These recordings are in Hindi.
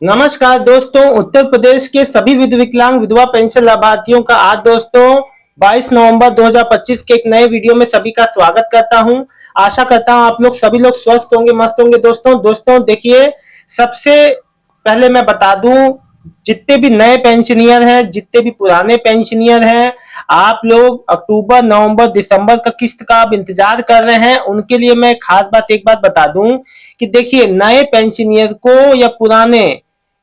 नमस्कार दोस्तों, उत्तर प्रदेश के सभी विकलांग विधवा पेंशन लाभार्थियों का आज दोस्तों 22 नवंबर 2025 के एक नए वीडियो में सभी का स्वागत करता हूं। आशा करता हूं आप लोग सभी लोग स्वस्थ होंगे, मस्त होंगे। दोस्तों देखिए, सबसे पहले मैं बता दूं, जितने भी नए पेंशनियर हैं, जितने भी पुराने पेंशनियर हैं, आप लोग अक्टूबर, नवंबर, दिसंबर का किस्त का आप इंतजार कर रहे हैं, उनके लिए मैं खास बात एक बात बता दूं कि देखिए, नए पेंशनियर को या पुराने,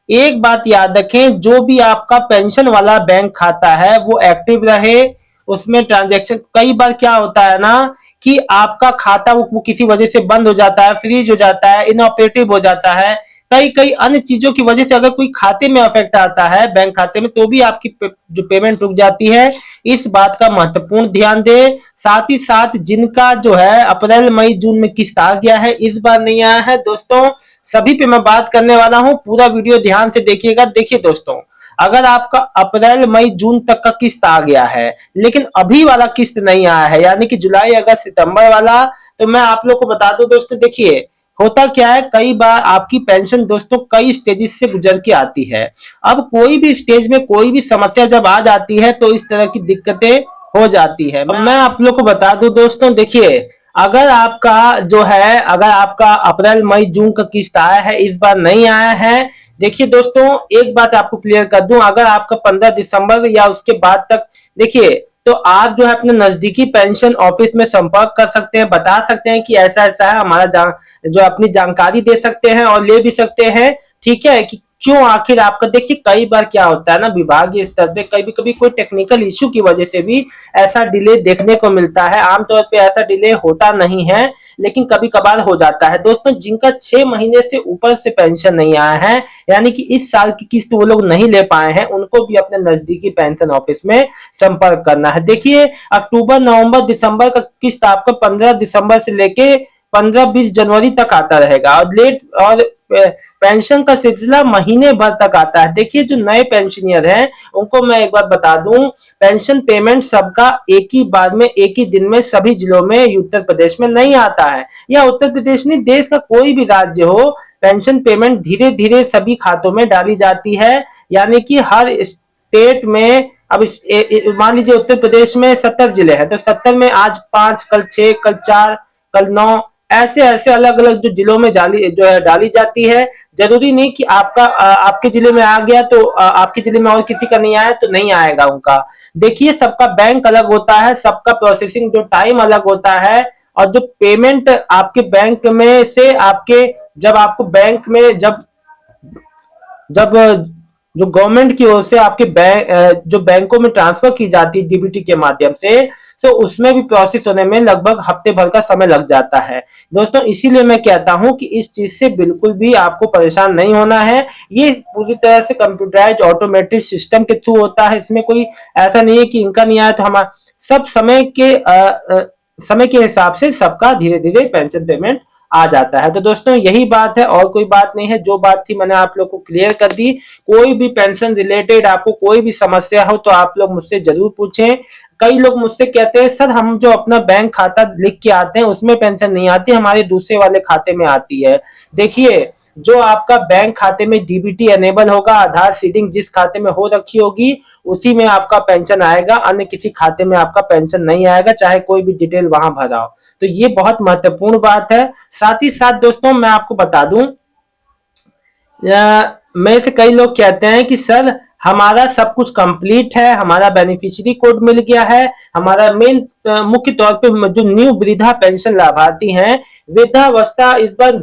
एक बात याद रखें, जो भी आपका पेंशन वाला बैंक खाता है वो एक्टिव रहे, उसमें ट्रांजैक्शन। कई बार क्या होता है ना कि आपका खाता वो किसी वजह से बंद हो जाता है, फ्रीज हो जाता है, इनऑपरेटिव हो जाता है, कई कई अन्य चीजों की वजह से अगर कोई खाते में अफेक्ट आता है, बैंक खाते में, तो भी आपकी जो पेमेंट रुक जाती है। इस बात का महत्वपूर्ण ध्यान दे। साथ ही साथ जिनका जो है अप्रैल मई जून में किस्त आ गया है, इस बार नहीं आया है दोस्तों, सभी पे मैं बात करने वाला हूं। पूरा वीडियो ध्यान से देखिएगा। देखिए दोस्तों, अगर आपका अप्रैल मई जून तक का किस्त आ गया है लेकिन अभी वाला किस्त नहीं आया है, यानी कि जुलाई अगस्त सितंबर वाला, तो मैं आप लोग को बता दूं दोस्तों, देखिए होता क्या है, कई बार आपकी पेंशन दोस्तों कई स्टेजेस से गुजर के आती है। अब कोई भी स्टेज में कोई भी समस्या जब आ जाती है तो इस तरह की दिक्कतें हो जाती है। मैं आप लोग को बता दूं दोस्तों, देखिए अगर आपका अप्रैल मई जून का किस्त आया है, इस बार नहीं आया है, देखिए दोस्तों, एक बात आपको क्लियर कर दूं, अगर आपका 15 दिसंबर या उसके बाद तक, देखिए, तो आप जो है अपने नजदीकी पेंशन ऑफिस में संपर्क कर सकते हैं, बता सकते हैं कि ऐसा ऐसा है, हमारा जो अपनी जानकारी दे सकते हैं और ले भी सकते हैं। ठीक है कि क्यों आखिर आपका, देखिए कई बार क्या होता है ना, विभागीय स्तर पे कभी कभी कोई टेक्निकल इश्यू की वजह से भी ऐसा डिले देखने को मिलता है। आमतौर पे ऐसा डिले होता नहीं है, लेकिन कभी कभार हो जाता है। दोस्तों, जिनका 6 महीने से ऊपर से पेंशन नहीं आया है, यानी कि इस साल की किस्त वो लोग नहीं ले पाए हैं, उनको भी अपने नजदीकी पेंशन ऑफिस में संपर्क करना है। देखिए, अक्टूबर, नवंबर, दिसंबर का किस्त आपका 15 दिसंबर से लेके 15-20 जनवरी तक आता रहेगा, और पेंशन का सिलसिला महीने भर तक आता है। देखिए, जो नए पेंशनियर हैं उनको मैं एक बात बता दूं, पेंशन पेमेंट सबका एक ही बार में, एक ही दिन में सभी जिलों में उत्तर प्रदेश में नहीं आता है, या उत्तर प्रदेश नहीं, देश का कोई भी राज्य हो, पेंशन पेमेंट धीरे धीरे सभी खातों में डाली जाती है। यानी कि हर स्टेट में, अब मान लीजिए उत्तर प्रदेश में 70 जिले हैं, तो 70 में आज 5, कल 6, कल 4, कल 9, ऐसे ऐसे अलग अलग जो जिलों में जो है डाली जाती है। जरूरी नहीं कि आपके जिले में आ गया तो आपके जिले में और किसी का नहीं आया तो नहीं आएगा उनका। देखिए, सबका बैंक अलग होता है, सबका प्रोसेसिंग जो टाइम अलग होता है, और जो पेमेंट आपके बैंक में से आपके, जब आपको बैंक में जब जब जो गवर्नमेंट की ओर से आपके जो बैंकों में ट्रांसफर की जाती है डीबीटी के माध्यम से, तो उसमें भी प्रोसेस होने में लगभग हफ्ते भर का समय लग जाता है। दोस्तों, इसीलिए मैं कहता हूं कि इस चीज से बिल्कुल भी आपको परेशान नहीं होना है। ये पूरी तरह से कंप्यूटराइज ऑटोमेटिक सिस्टम के थ्रू होता है। इसमें कोई ऐसा नहीं है कि इनका नहीं आया तो हमारा, सब समय के हिसाब से सबका धीरे धीरे पेंशन पेमेंट आ जाता है। तो दोस्तों, यही बात है और कोई बात नहीं है। जो बात थी मैंने आप लोग को क्लियर कर दी। कोई भी पेंशन रिलेटेड आपको कोई भी समस्या हो तो आप लोग मुझसे जरूर पूछें। कई लोग मुझसे कहते हैं, सर हम जो अपना बैंक खाता लिख के आते हैं उसमें पेंशन नहीं आती, हमारे दूसरे वाले खाते में आती है। देखिए, जो आपका बैंक खाते में डीबीटी एनेबल होगा, आधार सीडिंग जिस खाते में हो रखी होगी उसी में आपका पेंशन आएगा, अन्य किसी खाते में आपका पेंशन नहीं आएगा, चाहे कोई भी डिटेल वहां भरा हो। तो ये बहुत महत्वपूर्ण बात है। साथ ही साथ दोस्तों, मैं आपको बता दूं, में से कई लोग कहते हैं कि सर हमारा सब कुछ कंप्लीट है, हमारा बेनिफिशियरी कोड मिल गया है, हमारा मेन मुख्य तौर पे जो न्यू वृद्धा पेंशन लाभार्थी हैं, वृद्धावस्था इस बार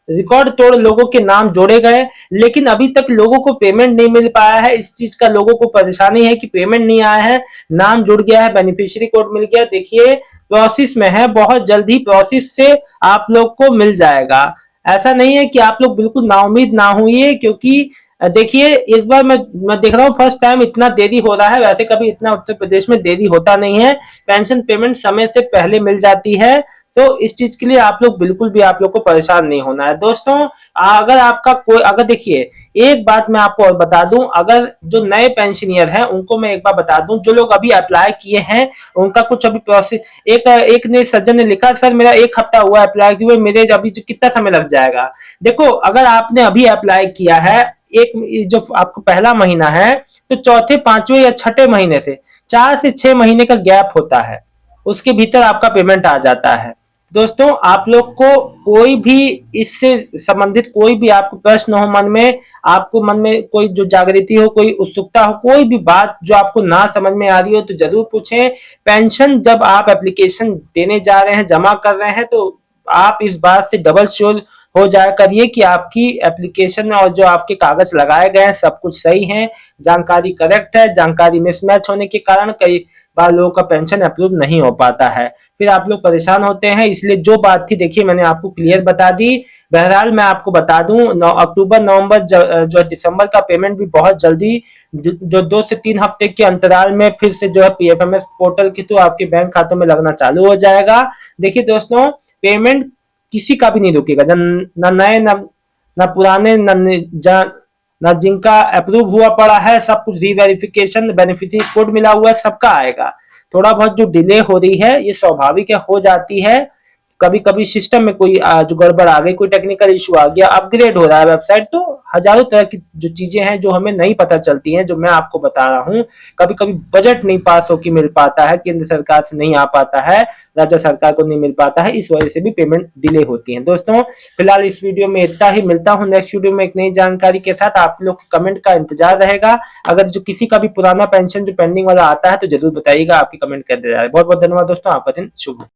रिकॉर्ड तोड़ लोगों के नाम जोड़े गए, लेकिन अभी तक लोगों को पेमेंट नहीं मिल पाया है। इस चीज का लोगों को परेशानी है कि पेमेंट नहीं आया है, नाम जुड़ गया है, बेनिफिशियरी कोड मिल गया। देखिए, प्रोसेस में है, बहुत जल्द ही प्रोसेस से आप लोग को मिल जाएगा। ऐसा नहीं है कि आप लोग बिल्कुल नाउम्मीद ना होइए, क्योंकि देखिए, इस बार मैं देख रहा हूँ फर्स्ट टाइम इतना देरी हो रहा है। वैसे कभी इतना उत्तर प्रदेश में देरी होता नहीं है, पेंशन पेमेंट समय से पहले मिल जाती है। तो इस चीज के लिए आप लोग बिल्कुल भी आप लोग को परेशान नहीं होना है दोस्तों। अगर आपका कोई अगर देखिए, एक बात मैं आपको और बता दूं, अगर जो नए पेंशनियर हैं उनको मैं एक बार बता दूं, जो लोग अभी अप्लाई किए हैं उनका कुछ अभी प्रोसेस, एक ने सज्जन ने लिखा, सर मेरा 1 हफ्ता हुआ अप्लाई किए, मेरे अभी जो कितना समय लग जाएगा। देखो, अगर आपने अभी अप्लाई किया है, एक जो आपको पहला महीना है, तो चौथे पांचवें या छठे महीने से 4 से 6 महीने का गैप होता है, उसके भीतर आपका पेमेंट आ जाता है। दोस्तों, आप लोग को कोई भी इससे संबंधित कोई भी आपको प्रश्न हो मन में, आपको मन में कोई जो जागृति हो, कोई उत्सुकता हो, कोई भी बात जो आपको ना समझ में आ रही हो तो जरूर पूछें। पेंशन जब आप एप्लीकेशन देने जा रहे हैं, जमा कर रहे हैं, तो आप इस बात से डबल श्योर हो जाया करिए कि आपकी एप्लीकेशन में और जो आपके कागज लगाए गए हैं सब कुछ सही है, जानकारी करेक्ट है। जानकारी मिसमैच होने के कारण कई बार लोगों का पेंशन अप्रूव नहीं हो पाता है, फिर आप लोग परेशान होते हैं। इसलिए जो बात थी देखिए मैंने आपको क्लियर बता दी। बहरहाल मैं आपको बता दूं, अक्टूबर नवंबर जो दिसंबर का पेमेंट भी बहुत जल्दी, जो 2 से 3 हफ्ते के अंतराल में फिर से जो है पीएफएमएस पोर्टल के थ्रू आपके बैंक खातों में लगना चालू हो जाएगा। देखिए दोस्तों, पेमेंट किसी का भी नहीं रुकेगा, न नए न पुराने, न जिनका अप्रूव हुआ पड़ा है, सब कुछ रीवेरिफिकेशन बेनिफिशियरी कोड मिला हुआ है, सबका आएगा। थोड़ा बहुत जो डिले हो रही है ये स्वाभाविक है, हो जाती है। कभी कभी सिस्टम में कोई जो गड़बड़ आ गई, कोई टेक्निकल इशू आ गया, अपग्रेड हो रहा है वेबसाइट, तो हजारों तरह की जो चीजें हैं जो हमें नहीं पता चलती हैं, जो मैं आपको बता रहा हूँ। कभी कभी बजट नहीं पास होकर मिल पाता है, केंद्र सरकार से नहीं आ पाता है, राज्य सरकार को नहीं मिल पाता है, इस वजह से भी पेमेंट डिले होती है। दोस्तों, फिलहाल इस वीडियो में इतना ही, मिलता हूँ नेक्स्ट वीडियो में एक नई जानकारी के साथ। आप लोग कमेंट का इंतजार रहेगा। अगर जो किसी का भी पुराना पेंशन जो पेंडिंग वाला आता है तो जरूर बताइएगा, आपकी कमेंट कर दिया जाए। बहुत बहुत धन्यवाद दोस्तों, आपका दिन शुभ हो।